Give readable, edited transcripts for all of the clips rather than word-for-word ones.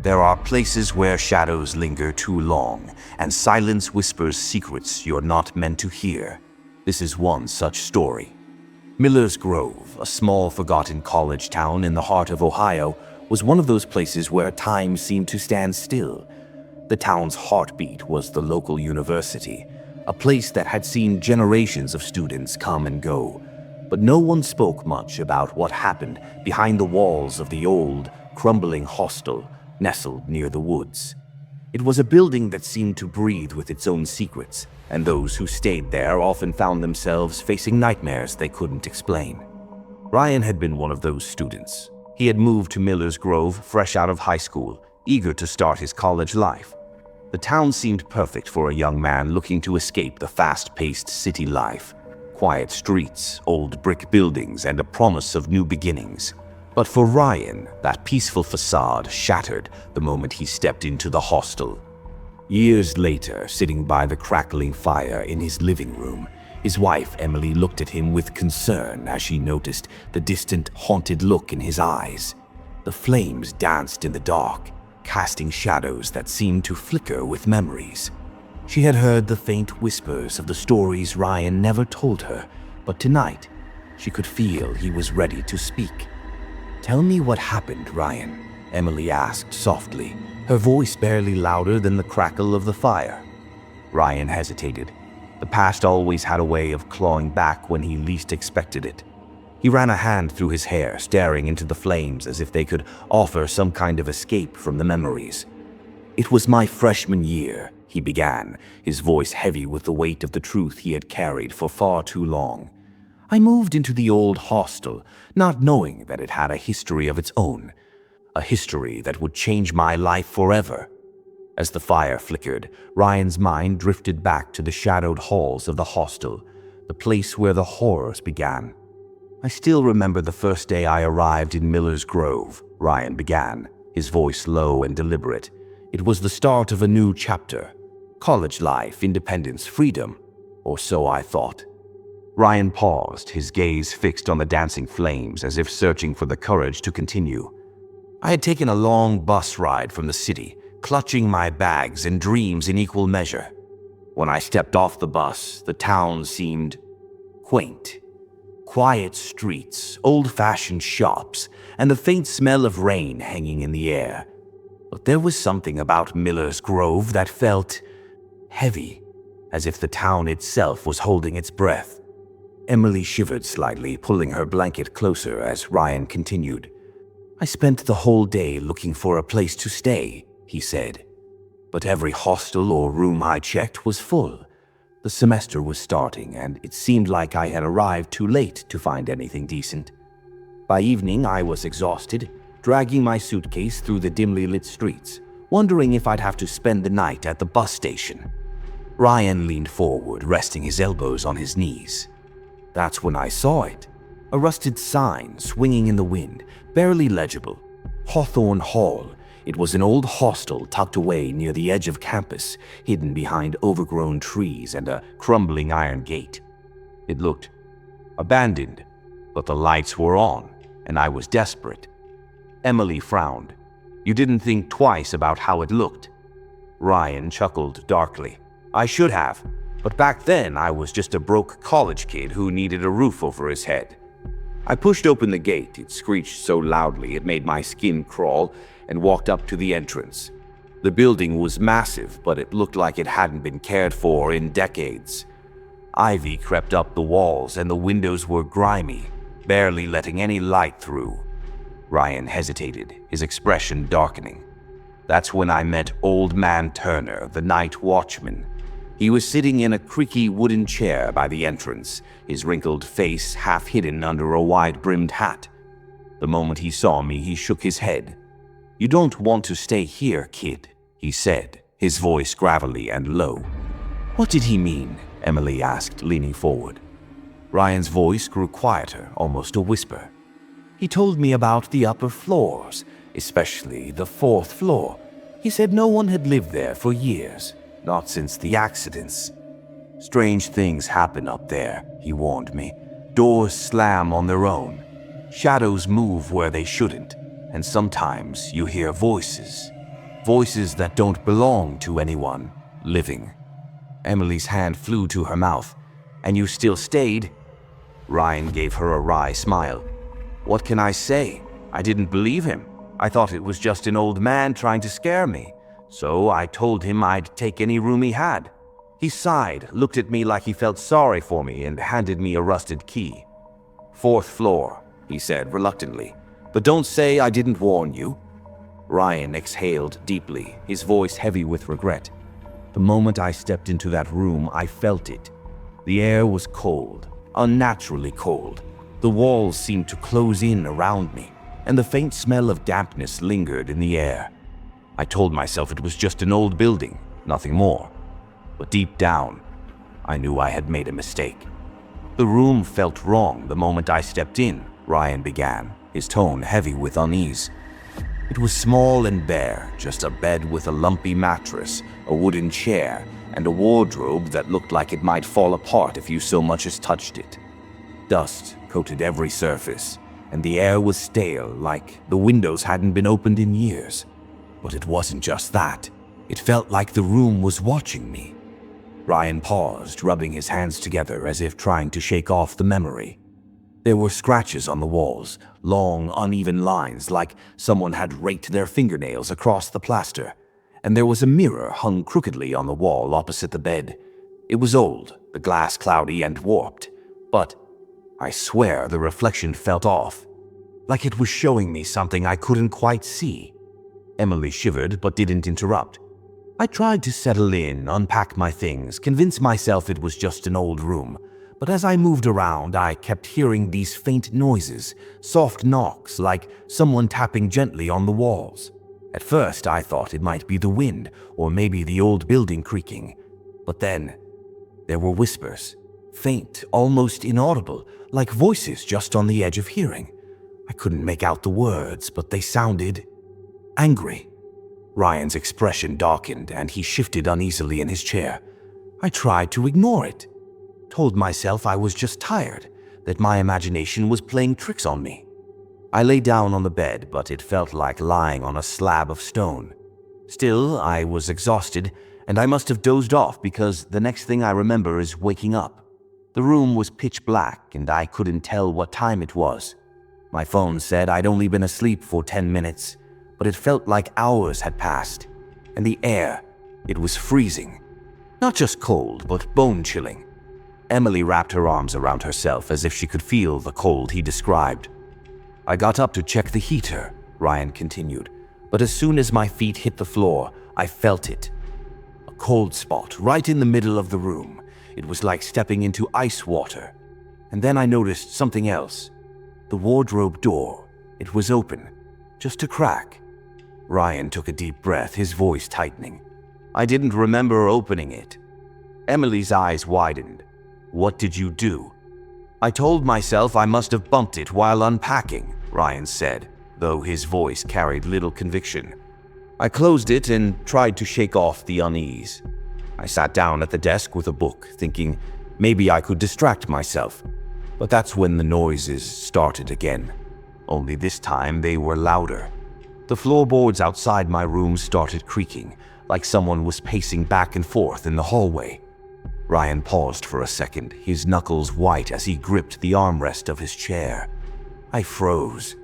There are places where shadows linger too long, and silence whispers secrets you're not meant to hear. This is one such story. Miller's Grove, a small forgotten college town in the heart of Ohio, was one of those places where time seemed to stand still. The town's heartbeat was the local university, a place that had seen generations of students come and go. But no one spoke much about what happened behind the walls of the old, crumbling hostel nestled near the woods. It was a building that seemed to breathe with its own secrets, and those who stayed there often found themselves facing nightmares they couldn't explain. Ryan had been one of those students. He had moved to Miller's Grove fresh out of high school, eager to start his college life. The town seemed perfect for a young man looking to escape the fast-paced city life. Quiet streets, old brick buildings, and a promise of new beginnings. But for Ryan, that peaceful facade shattered the moment he stepped into the hostel. Years later, sitting by the crackling fire in his living room, his wife Emily looked at him with concern as she noticed the distant, haunted look in his eyes. The flames danced in the dark, casting shadows that seemed to flicker with memories. She had heard the faint whispers of the stories Ryan never told her, but tonight she could feel he was ready to speak. "Tell me what happened, Ryan," Emily asked softly, her voice barely louder than the crackle of the fire. Ryan hesitated. The past always had a way of clawing back when he least expected it. He ran a hand through his hair, staring into the flames as if they could offer some kind of escape from the memories. "It was my freshman year," he began, his voice heavy with the weight of the truth he had carried for far too long. "I moved into the old hostel, not knowing that it had a history of its own, a history that would change my life forever." As the fire flickered, Ryan's mind drifted back to the shadowed halls of the hostel, the place where the horrors began. "I still remember the first day I arrived in Miller's Grove," Ryan began, his voice low and deliberate. "It was the start of a new chapter. College life, independence, freedom. Or so I thought." Ryan paused, his gaze fixed on the dancing flames as if searching for the courage to continue. "I had taken a long bus ride from the city, clutching my bags and dreams in equal measure. When I stepped off the bus, the town seemed quaint. Quiet streets, old-fashioned shops, and the faint smell of rain hanging in the air. But there was something about Miller's Grove that felt heavy, as if the town itself was holding its breath." Emily shivered slightly, pulling her blanket closer as Ryan continued. "I spent the whole day looking for a place to stay," he said. "But every hostel or room I checked was full. The semester was starting, and it seemed like I had arrived too late to find anything decent. By evening, I was exhausted, dragging my suitcase through the dimly lit streets, wondering if I'd have to spend the night at the bus station." Ryan leaned forward, resting his elbows on his knees. "That's when I saw it. A rusted sign swinging in the wind, barely legible. Hawthorne Hall. It was an old hostel tucked away near the edge of campus, hidden behind overgrown trees and a crumbling iron gate. It looked abandoned, but the lights were on, and I was desperate." Emily frowned. "You didn't think twice about how it looked?" Ryan chuckled darkly. "I should have. But back then, I was just a broke college kid who needed a roof over his head. I pushed open the gate. It screeched so loudly it made my skin crawl, and walked up to the entrance. The building was massive, but it looked like it hadn't been cared for in decades. Ivy crept up the walls, and the windows were grimy, barely letting any light through." Ryan hesitated, his expression darkening. "That's when I met Old Man Turner, the night watchman. He was sitting in a creaky wooden chair by the entrance, his wrinkled face half hidden under a wide-brimmed hat. The moment he saw me, he shook his head. 'You don't want to stay here, kid,' he said, his voice gravelly and low." "What did he mean?" Emily asked, leaning forward. Ryan's voice grew quieter, almost a whisper. "He told me about the upper floors, especially the 4th floor. He said no one had lived there for years. Not since the accidents. Strange things happen up there, he warned me. Doors slam on their own. Shadows move where they shouldn't. And sometimes you hear voices. voices that don't belong to anyone living. Emily's hand flew to her mouth. And you still stayed? Ryan gave her a wry smile. What can I say? I didn't believe him. I thought it was just an old man trying to scare me. So I told him I'd take any room he had. He sighed, looked at me like he felt sorry for me, and handed me a rusted key. 4th floor, he said reluctantly. But don't say I didn't warn you. Ryan exhaled deeply, his voice heavy with regret. The moment I stepped into that room, I felt it. The air was cold, unnaturally cold. The walls seemed to close in around me, and the faint smell of dampness lingered in the air. I told myself it was just an old building, nothing more. But deep down, I knew I had made a mistake. The room felt wrong the moment I stepped in, Ryan began, his tone heavy with unease. It was small and bare, just a bed with a lumpy mattress, a wooden chair, and a wardrobe that looked like it might fall apart if you so much as touched it. Dust coated every surface, and the air was stale, like the windows hadn't been opened in years. But it wasn't just that. It felt like the room was watching me. Ryan paused, rubbing his hands together as if trying to shake off the memory. There were scratches on the walls, long, uneven lines like someone had raked their fingernails across the plaster, and there was a mirror hung crookedly on the wall opposite the bed. It was old, the glass cloudy and warped, but I swear the reflection felt off, like it was showing me something I couldn't quite see. Emily shivered but didn't interrupt. I tried to settle in, unpack my things, convince myself it was just an old room. But as I moved around, I kept hearing these faint noises, soft knocks like someone tapping gently on the walls. At first, I thought it might be the wind or maybe the old building creaking. But then, there were whispers, faint, almost inaudible, like voices just on the edge of hearing. I couldn't make out the words, but they sounded angry. Ryan's expression darkened and he shifted uneasily in his chair. I tried to ignore it. Told myself I was just tired, that my imagination was playing tricks on me. I lay down on the bed, but it felt like lying on a slab of stone. Still, I was exhausted, and I must have dozed off because the next thing I remember is waking up. The room was pitch black, and I couldn't tell what time it was. My phone said I'd only been asleep for 10 minutes, but it felt like hours had passed. And the air, it was freezing. Not just cold, but bone-chilling. Emily wrapped her arms around herself as if she could feel the cold he described. I got up to check the heater, Ryan continued, but as soon as my feet hit the floor, I felt it. A cold spot right in the middle of the room. It was like stepping into ice water. And then I noticed something else. The wardrobe door. It was open, just a crack. Ryan took a deep breath, his voice tightening. I didn't remember opening it. Emily's eyes widened. What did you do? I told myself I must have bumped it while unpacking, Ryan said, though his voice carried little conviction. I closed it and tried to shake off the unease. I sat down at the desk with a book, thinking maybe I could distract myself. But that's when the noises started again. Only this time they were louder. The floorboards outside my room started creaking, like someone was pacing back and forth in the hallway. Ryan paused for a second, his knuckles white as he gripped the armrest of his chair. I froze.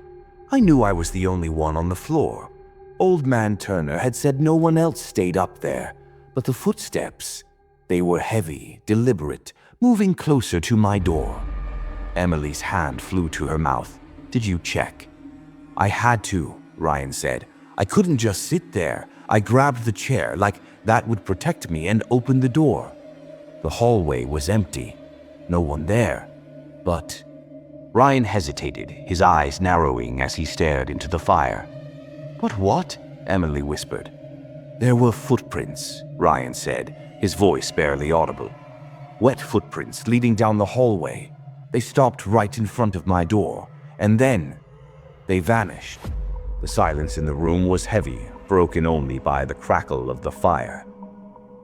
I knew I was the only one on the floor. Old Man Turner had said no one else stayed up there, but the footsteps, they were heavy, deliberate, moving closer to my door. Emily's hand flew to her mouth. Did you check? I had to, Ryan said. I couldn't just sit there. I grabbed the chair like that would protect me and opened the door. The hallway was empty. No one there. But Ryan hesitated, his eyes narrowing as he stared into the fire. But what? Emily whispered. There were footprints, Ryan said, his voice barely audible. Wet footprints leading down the hallway. They stopped right in front of my door, and then they vanished. The silence in the room was heavy, broken only by the crackle of the fire.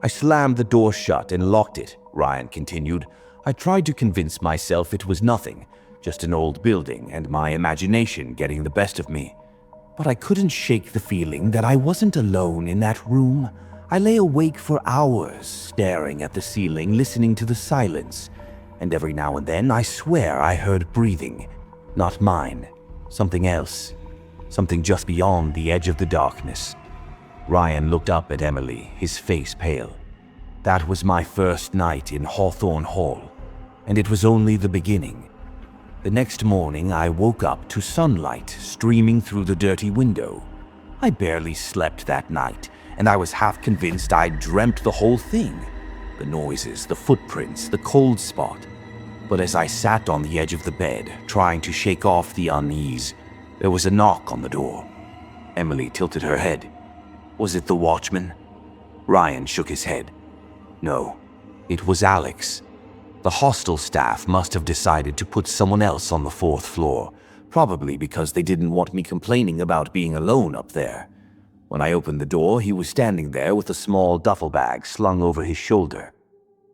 I slammed the door shut and locked it, Ryan continued. I tried to convince myself it was nothing, just an old building and my imagination getting the best of me. But I couldn't shake the feeling that I wasn't alone in that room. I lay awake for hours, staring at the ceiling, listening to the silence. And every now and then, I swear I heard breathing. Not mine. Something else. Something just beyond the edge of the darkness. Ryan looked up at Emily, his face pale. That was my first night in Hawthorne Hall, and it was only the beginning. The next morning, I woke up to sunlight streaming through the dirty window. I barely slept that night, and I was half convinced I'd dreamt the whole thing. The noises, the footprints, the cold spot. But as I sat on the edge of the bed, trying to shake off the unease, there was a knock on the door. Emily tilted her head. Was it the watchman? Ryan shook his head. No, it was Alex. The hostel staff must have decided to put someone else on the 4th floor, probably because they didn't want me complaining about being alone up there. When I opened the door, he was standing there with a small duffel bag slung over his shoulder.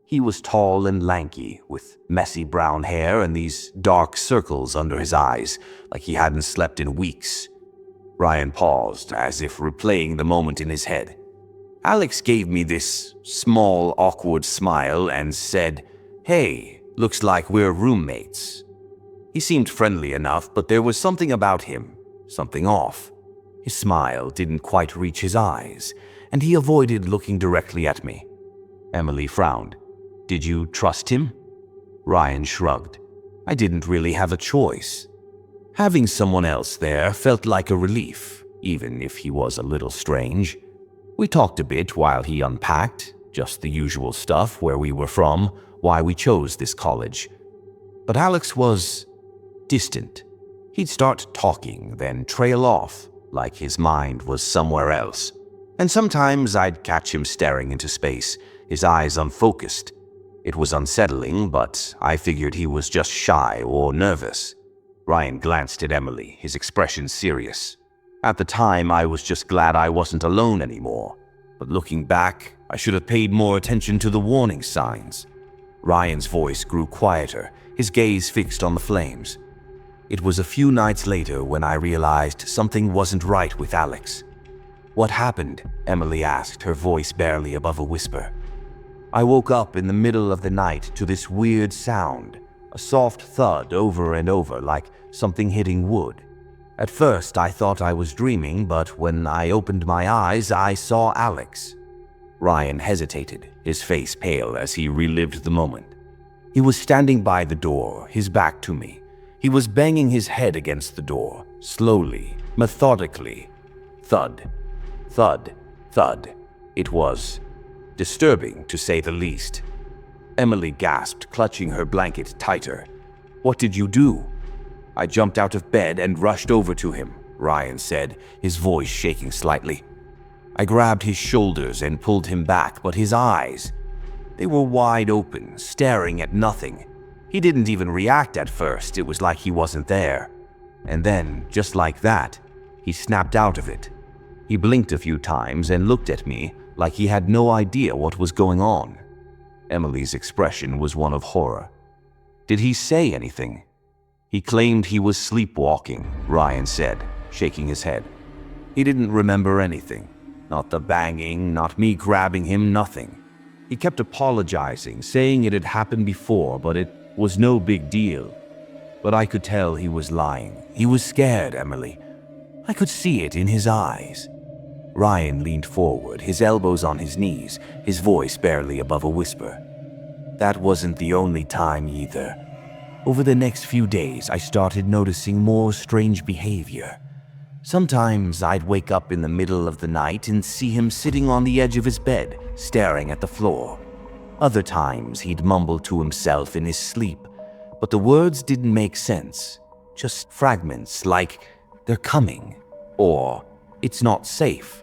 He was tall and lanky, with messy brown hair and these dark circles under his eyes, like he hadn't slept in weeks. Ryan paused, as if replaying the moment in his head. Alex gave me this small, awkward smile and said, "Hey, looks like we're roommates." He seemed friendly enough, but there was something about him, something off. His smile didn't quite reach his eyes, and he avoided looking directly at me. Emily frowned. Did you trust him? Ryan shrugged. I didn't really have a choice. Having someone else there felt like a relief, even if he was a little strange. We talked a bit while he unpacked, just the usual stuff, where we were from, why we chose this college. But Alex was distant. He'd start talking, then trail off, like his mind was somewhere else. And sometimes I'd catch him staring into space, his eyes unfocused. It was unsettling, but I figured he was just shy or nervous. Ryan glanced at Emily, his expression serious. At the time, I was just glad I wasn't alone anymore. But looking back, I should have paid more attention to the warning signs. Ryan's voice grew quieter, his gaze fixed on the flames. It was a few nights later when I realized something wasn't right with Alex. What happened? Emily asked, her voice barely above a whisper. I woke up in the middle of the night to this weird sound, a soft thud over and over like something hitting wood. At first, I thought I was dreaming, but when I opened my eyes, I saw Alex. Ryan hesitated, his face pale as he relived the moment. He was standing by the door, his back to me. He was banging his head against the door, slowly, methodically. Thud, thud, thud. It was disturbing, to say the least. Emily gasped, clutching her blanket tighter. What did you do? I jumped out of bed and rushed over to him, Ryan said, his voice shaking slightly. I grabbed his shoulders and pulled him back, but his eyes, they were wide open, staring at nothing. He didn't even react at first. It was like he wasn't there. And then, just like that, he snapped out of it. He blinked a few times and looked at me like he had no idea what was going on. Emily's expression was one of horror. Did he say anything? He claimed he was sleepwalking, Ryan said, shaking his head. He didn't remember anything. Not the banging, not me grabbing him, nothing. He kept apologizing, saying it had happened before, but it was no big deal. But I could tell he was lying. He was scared, Emily. I could see it in his eyes. Ryan leaned forward, his elbows on his knees, his voice barely above a whisper. That wasn't the only time either. Over the next few days, I started noticing more strange behavior. Sometimes I'd wake up in the middle of the night and see him sitting on the edge of his bed, staring at the floor. Other times he'd mumble to himself in his sleep, but the words didn't make sense. Just fragments like, "They're coming," or "It's not safe."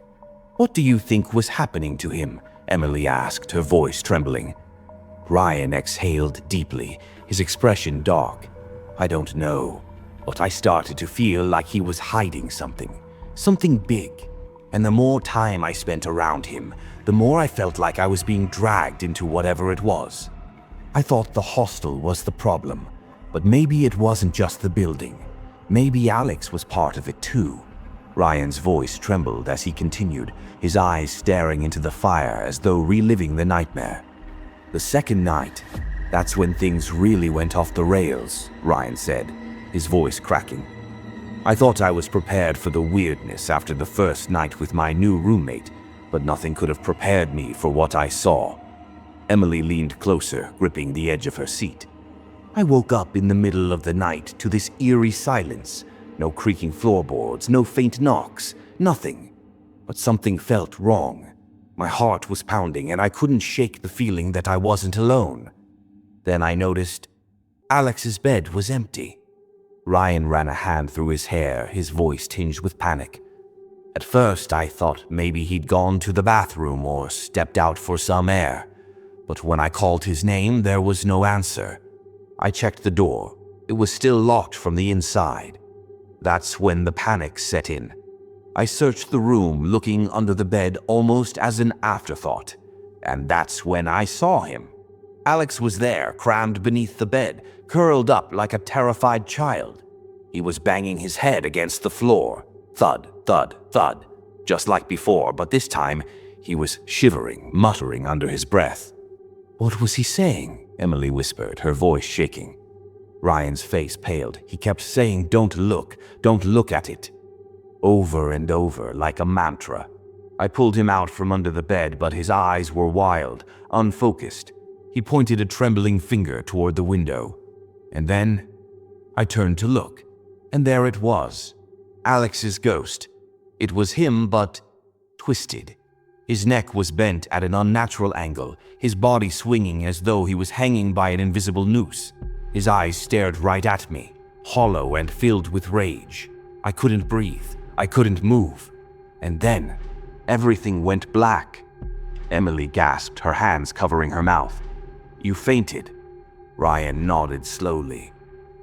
What do you think was happening to him? Emily asked, her voice trembling. Ryan exhaled deeply, his expression dark. I don't know, but I started to feel like he was hiding something big. And the more time I spent around him, the more I felt like I was being dragged into whatever it was. I thought the hostel was the problem, but maybe it wasn't just the building. Maybe Alex was part of it too. Ryan's voice trembled as he continued, his eyes staring into the fire as though reliving the nightmare. "The second night, that's when things really went off the rails," Ryan said, his voice cracking. "I thought I was prepared for the weirdness after the first night with my new roommate, but nothing could have prepared me for what I saw." Emily leaned closer, gripping the edge of her seat. "I woke up in the middle of the night to this eerie silence. No creaking floorboards, no faint knocks, nothing. But something felt wrong. My heart was pounding and I couldn't shake the feeling that I wasn't alone. Then I noticed Alex's bed was empty." Ryan ran a hand through his hair, his voice tinged with panic. "At first I thought maybe he'd gone to the bathroom or stepped out for some air. But when I called his name, there was no answer. I checked the door. It was still locked from the inside. That's when the panic set in. I searched the room, looking under the bed almost as an afterthought. And that's when I saw him. Alex was there, crammed beneath the bed, curled up like a terrified child. He was banging his head against the floor. Thud, thud, thud. Just like before, but this time he was shivering, muttering under his breath. "What was he saying?" Emily whispered, her voice shaking. Ryan's face paled. He kept saying, don't look at it." Over and over, like a mantra. I pulled him out from under the bed, but his eyes were wild, unfocused. He pointed a trembling finger toward the window. And then I turned to look, and there it was. Alex's ghost. It was him, but twisted. His neck was bent at an unnatural angle, his body swinging as though he was hanging by an invisible noose. His eyes stared right at me, hollow and filled with rage. I couldn't breathe. I couldn't move. And then everything went black. Emily gasped, her hands covering her mouth. "You fainted." Ryan nodded slowly.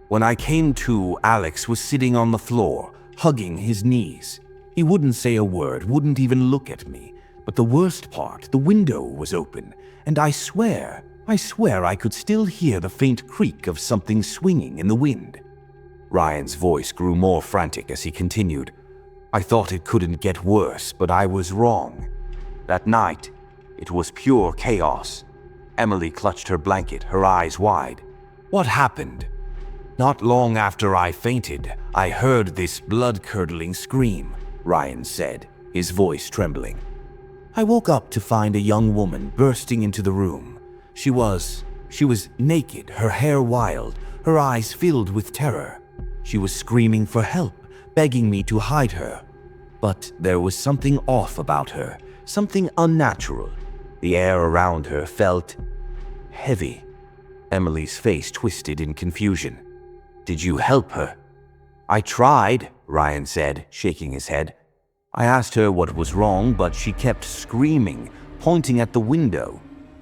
"When I came to, Alex was sitting on the floor, hugging his knees. He wouldn't say a word, wouldn't even look at me. But the worst part, the window was open, and I swear I could still hear the faint creak of something swinging in the wind." Ryan's voice grew more frantic as he continued. "I thought it couldn't get worse, but I was wrong. That night, it was pure chaos." Emily clutched her blanket, her eyes wide. "What happened?" "Not long after I fainted, I heard this blood-curdling scream," Ryan said, his voice trembling. "I woke up to find a young woman bursting into the room. She was naked, her hair wild, her eyes filled with terror. She was screaming for help, begging me to hide her. But there was something off about her, something unnatural. The air around her felt heavy." Emily's face twisted in confusion. "Did you help her?" "I tried," Ryan said, shaking his head. "I asked her what was wrong, but she kept screaming, pointing at the window.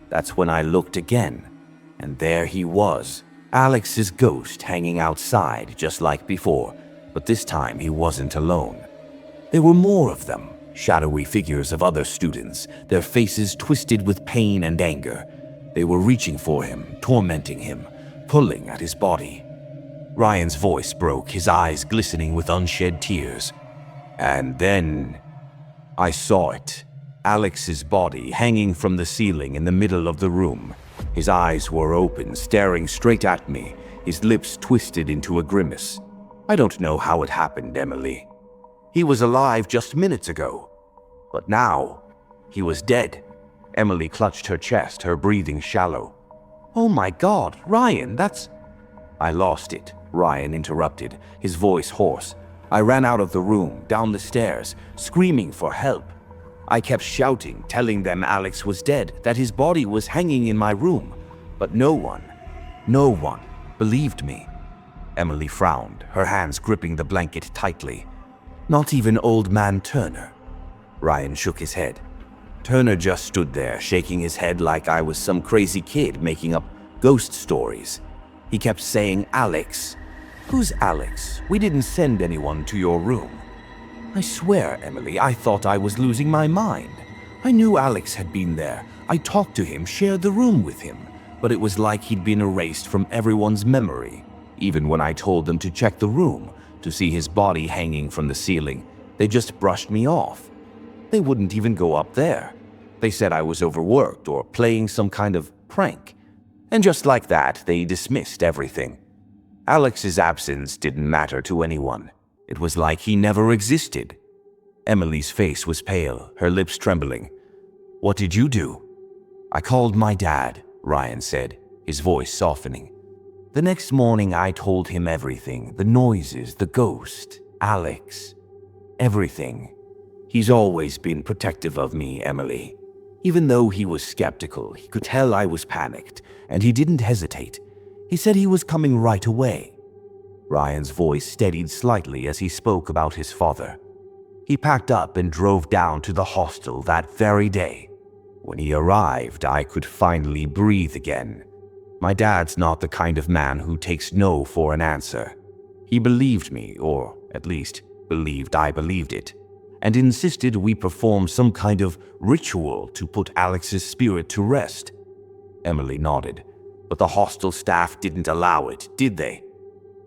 That's when I looked again, and there he was, Alex's ghost hanging outside just like before, but this time he wasn't alone. There were more of them, shadowy figures of other students, their faces twisted with pain and anger. They were reaching for him, tormenting him, pulling at his body." Ryan's voice broke, his eyes glistening with unshed tears. "And then I saw it. Alex's body hanging from the ceiling in the middle of the room. His eyes were open, staring straight at me, his lips twisted into a grimace. I don't know how it happened, Emily. He was alive just minutes ago, but now he was dead." Emily clutched her chest, her breathing shallow. "Oh my God, Ryan, that's—" "I lost it," Ryan interrupted, his voice hoarse. "I ran out of the room, down the stairs, screaming for help. I kept shouting, telling them Alex was dead, that his body was hanging in my room. But no one believed me." Emily frowned, her hands gripping the blanket tightly. "Not even old man Turner?" Ryan shook his head. "Turner just stood there, shaking his head like I was some crazy kid making up ghost stories. He kept saying, 'Alex.' Who's Alex? We didn't send anyone to your room." "I swear, Emily, I thought I was losing my mind. I knew Alex had been there. I talked to him, shared the room with him, but it was like he'd been erased from everyone's memory. Even when I told them to check the room, to see his body hanging from the ceiling, They just brushed me off. They wouldn't even go up there. They said I was overworked or playing some kind of prank. And just like that, they dismissed everything. Alex's absence didn't matter to anyone. It was like he never existed. Emily's face was pale, her lips trembling. "What did you do?" "I called my dad," Ryan said, his voice softening. "The next morning I told him everything, the noises, the ghost, Alex, everything. He's always been protective of me, Emily. Even though he was skeptical, he could tell I was panicked, and he didn't hesitate. He said he was coming right away." Ryan's voice steadied slightly as he spoke about his father. "He packed up and drove down to the hostel that very day. When he arrived, I could finally breathe again. My dad's not the kind of man who takes no for an answer. He believed me, or at least believed I believed it, and insisted we perform some kind of ritual to put Alex's spirit to rest." Emily nodded. "But the hostel staff didn't allow it, did they?"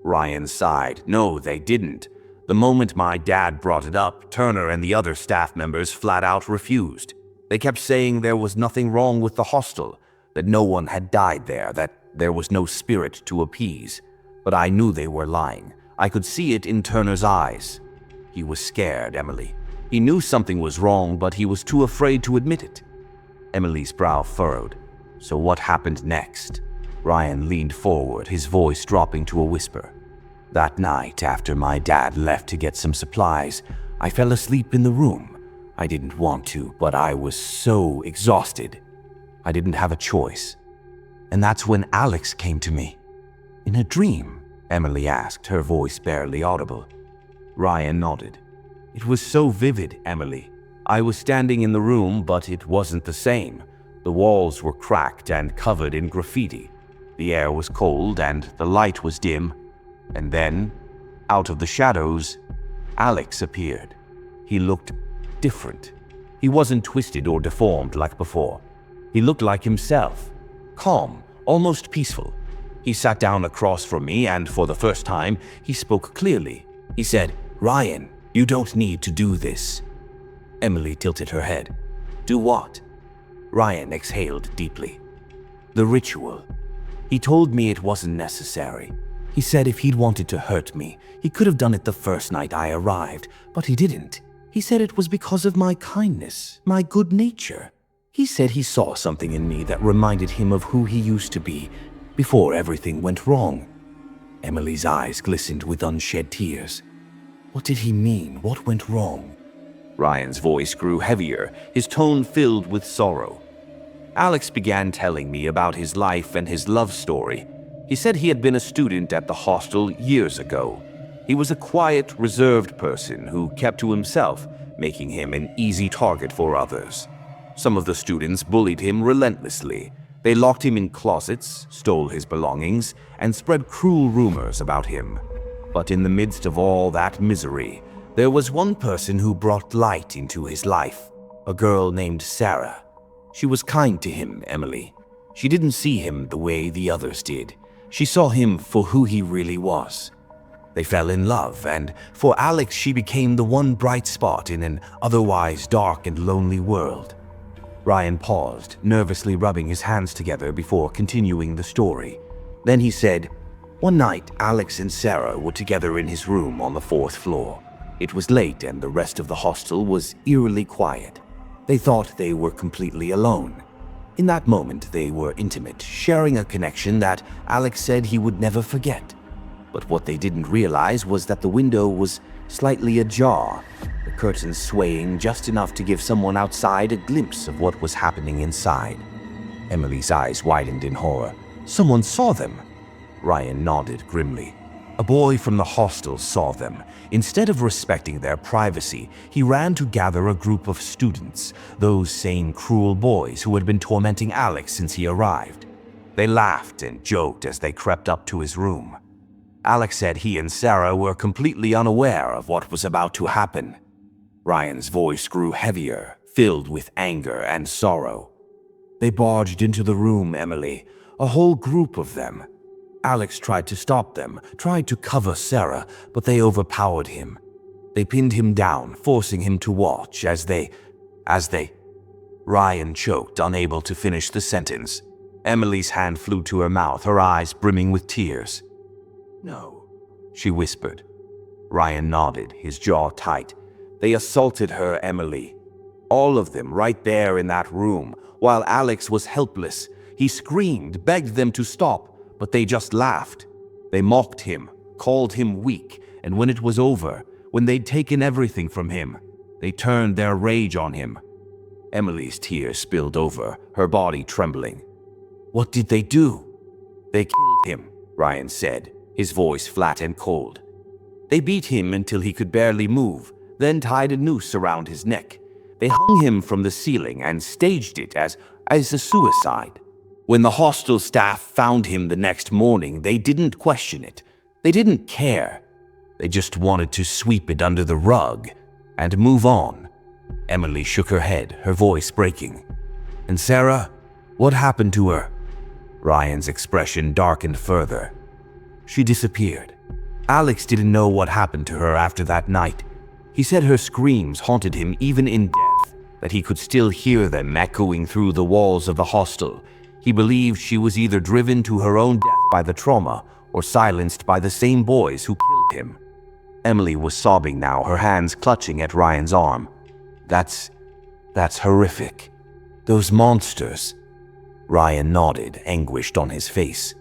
Ryan sighed. "No, they didn't. The moment my dad brought it up, Turner and the other staff members flat out refused. They kept saying there was nothing wrong with the hostel, that no one had died there, that there was no spirit to appease. But I knew they were lying. I could see it in Turner's eyes. He was scared, Emily. He knew something was wrong, but he was too afraid to admit it." Emily's brow furrowed. "So what happened next?" Ryan leaned forward, his voice dropping to a whisper. "That night, after my dad left to get some supplies, I fell asleep in the room. I didn't want to, but I was so exhausted. I didn't have a choice. And that's when Alex came to me." "In a dream?" Emily asked, her voice barely audible. Ryan nodded. "It was so vivid, Emily. I was standing in the room, but it wasn't the same. The walls were cracked and covered in graffiti. The air was cold and the light was dim. And then, out of the shadows, Alex appeared. He looked different. He wasn't twisted or deformed like before. He looked like himself, calm, almost peaceful. He sat down across from me, and for the first time, he spoke clearly. He said, 'Ryan, you don't need to do this.'" Emily tilted her head. "Do what?" Ryan exhaled deeply. "The ritual. He told me it wasn't necessary. He said if he'd wanted to hurt me, he could have done it the first night I arrived, but he didn't. He said it was because of my kindness, my good nature. He said he saw something in me that reminded him of who he used to be before everything went wrong." Emily's eyes glistened with unshed tears. "What did he mean? What went wrong?" Ryan's voice grew heavier, his tone filled with sorrow. "Alex began telling me about his life and his love story. He said he had been a student at the hostel years ago. He was a quiet, reserved person who kept to himself, making him an easy target for others. Some of the students bullied him relentlessly. They locked him in closets, stole his belongings, and spread cruel rumors about him. But in the midst of all that misery, there was one person who brought light into his life, a girl named Sarah. She was kind to him, Emily. She didn't see him the way the others did. She saw him for who he really was. They fell in love, and for Alex, she became the one bright spot in an otherwise dark and lonely world." Ryan paused, nervously rubbing his hands together before continuing the story. Then he said, "One night, Alex and Sarah were together in his room on the 4th floor. It was late and the rest of the hostel was eerily quiet. They thought they were completely alone. In that moment, they were intimate, sharing a connection that Alex said he would never forget. But what they didn't realize was that the window was slightly ajar, the curtains swaying just enough to give someone outside a glimpse of what was happening inside." Emily's eyes widened in horror. "Someone saw them?" Ryan nodded grimly. "A boy from the hostel saw them. Instead of respecting their privacy, he ran to gather a group of students, those same cruel boys who had been tormenting Alex since he arrived. They laughed and joked as they crept up to his room. Alex said he and Sarah were completely unaware of what was about to happen." Ryan's voice grew heavier, filled with anger and sorrow. "They barged into the room, Emily, a whole group of them. Alex tried to stop them, tried to cover Sarah, but they overpowered him. They pinned him down, forcing him to watch as they... Ryan choked, unable to finish the sentence. Emily's hand flew to her mouth, her eyes brimming with tears. "No," she whispered. Ryan nodded, his jaw tight. "They assaulted her, Emily. All of them, right there in that room, while Alex was helpless. He screamed, begged them to stop, but they just laughed. They mocked him, called him weak, and when it was over, when they'd taken everything from him, they turned their rage on him." Emily's tears spilled over, her body trembling. "What did they do?" "They killed him," Ryan said, his voice flat and cold. "They beat him until he could barely move, then tied a noose around his neck. They hung him from the ceiling and staged it as a suicide. When the hostel staff found him the next morning, they didn't question it. They didn't care. They just wanted to sweep it under the rug and move on." Emily shook her head, her voice breaking. "And Sarah? What happened to her?" Ryan's expression darkened further. "She disappeared. Alex didn't know what happened to her after that night. He said her screams haunted him even in death, that he could still hear them echoing through the walls of the hostel. He believed she was either driven to her own death by the trauma or silenced by the same boys who killed him." Emily was sobbing now, her hands clutching at Ryan's arm. That's horrific. Those monsters." Ryan nodded, anguished on his face.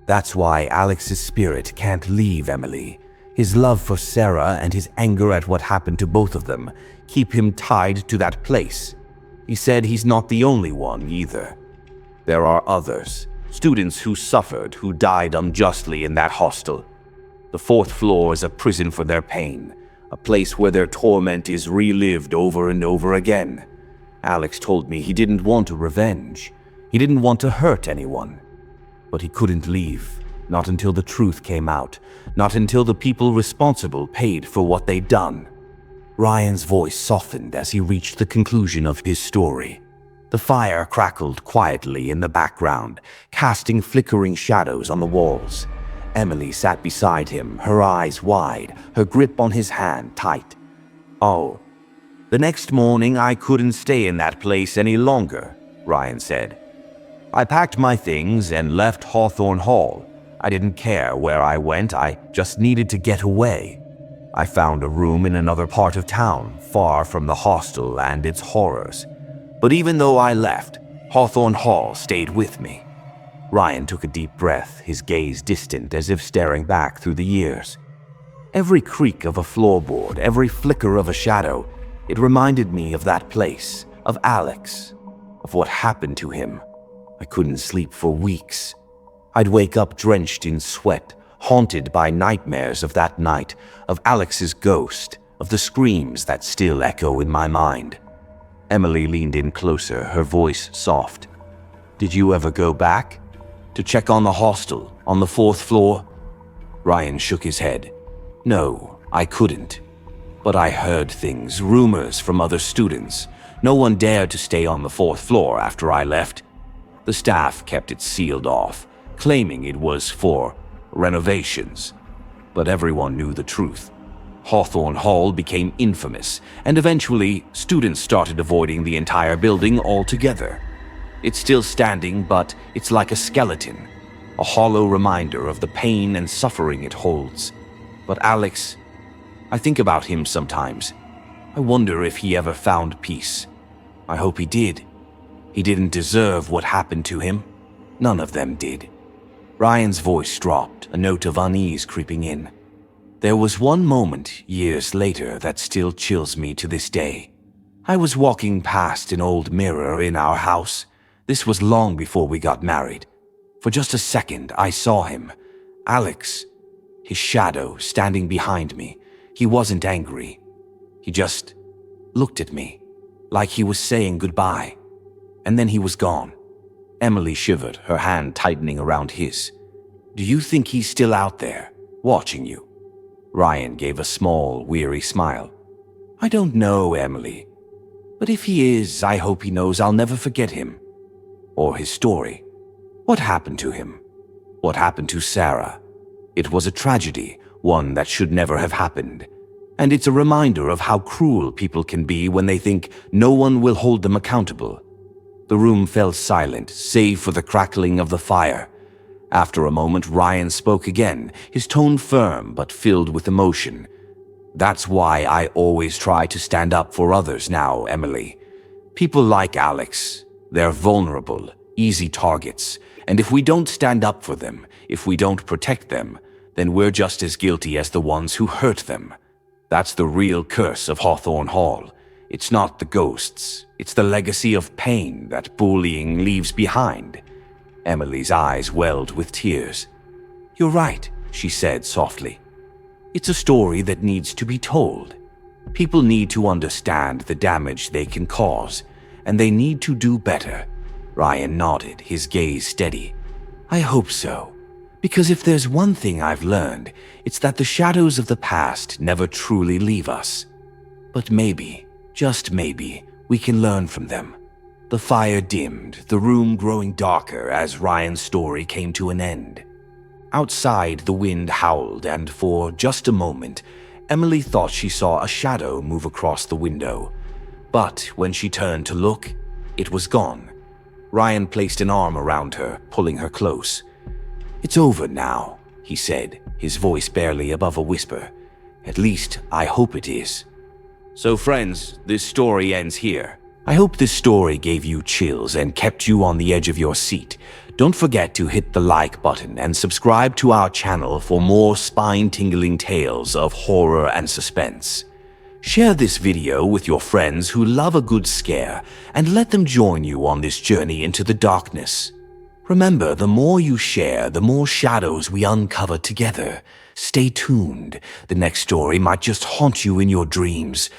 "That's why Alex's spirit can't leave Emily. His love for Sarah and his anger at what happened to both of them keep him tied to that place. He said he's not the only one either. There are others, students who suffered, who died unjustly in that hostel. The 4th floor is a prison for their pain, a place where their torment is relived over and over again. Alex told me he didn't want a revenge. He didn't want to hurt anyone. But he couldn't leave, not until the truth came out, not until the people responsible paid for what they'd done." Ryan's voice softened as he reached the conclusion of his story. The fire crackled quietly in the background, casting flickering shadows on the walls. Emily sat beside him, her eyes wide, her grip on his hand tight. "Oh, the next morning I couldn't stay in that place any longer," Ryan said. "I packed my things and left Hawthorne Hall. I didn't care where I went, I just needed to get away. I found a room in another part of town, far from the hostel and its horrors. But even though I left, Hawthorne Hall stayed with me." Ryan took a deep breath, his gaze distant as if staring back through the years. Every creak of a floorboard, every flicker of a shadow, it reminded me of that place, of Alex, of what happened to him. I couldn't sleep for weeks. I'd wake up drenched in sweat, haunted by nightmares of that night, of Alex's ghost, of the screams that still echo in my mind. Emily leaned in closer, her voice soft. "Did you ever go back? To check on the hostel, on the 4th floor?" Ryan shook his head. "No, I couldn't. But I heard things, rumors from other students. No one dared to stay on the 4th floor after I left. The staff kept it sealed off, claiming it was for renovations. But everyone knew the truth. Hawthorne Hall became infamous, and eventually students started avoiding the entire building altogether. It's still standing, but it's like a skeleton, a hollow reminder of the pain and suffering it holds. But Alex, I think about him sometimes. I wonder if he ever found peace. I hope he did. He didn't deserve what happened to him. None of them did." Ryan's voice dropped, a note of unease creeping in. "There was one moment, years later, that still chills me to this day. I was walking past an old mirror in our house. This was long before we got married. For just a second, I saw him. Alex. His shadow standing behind me. He wasn't angry. He just looked at me, like he was saying goodbye. And then he was gone." Emily shivered, her hand tightening around his. "Do you think he's still out there, watching you?" Ryan gave a small, weary smile. "I don't know, Emily. But if he is, I hope he knows I'll never forget him. Or his story. What happened to him? What happened to Sarah? It was a tragedy, one that should never have happened. And it's a reminder of how cruel people can be when they think no one will hold them accountable. The room fell silent, save for the crackling of the fire. After a moment, Ryan spoke again, his tone firm but filled with emotion. "That's why I always try to stand up for others now, Emily. People like Alex, they're vulnerable, easy targets, and if we don't stand up for them, if we don't protect them, then we're just as guilty as the ones who hurt them. That's the real curse of Hawthorne Hall. It's not the ghosts, it's the legacy of pain that bullying leaves behind." Emily's eyes welled with tears. "You're right," she said softly. "It's a story that needs to be told. People need to understand the damage they can cause, and they need to do better." Ryan nodded, his gaze steady. "I hope so. Because if there's one thing I've learned, it's that the shadows of the past never truly leave us. But maybe, just maybe, we can learn from them." The fire dimmed, the room growing darker as Ryan's story came to an end. Outside, the wind howled, and for just a moment, Emily thought she saw a shadow move across the window. But when she turned to look, it was gone. Ryan placed an arm around her, pulling her close. "It's over now," he said, his voice barely above a whisper. "At least, I hope it is." So friends, this story ends here. I hope this story gave you chills and kept you on the edge of your seat. Don't forget to hit the like button and subscribe to our channel for more spine-tingling tales of horror and suspense. Share this video with your friends who love a good scare and let them join you on this journey into the darkness. Remember, the more you share, the more shadows we uncover together. Stay tuned. The next story might just haunt you in your dreams.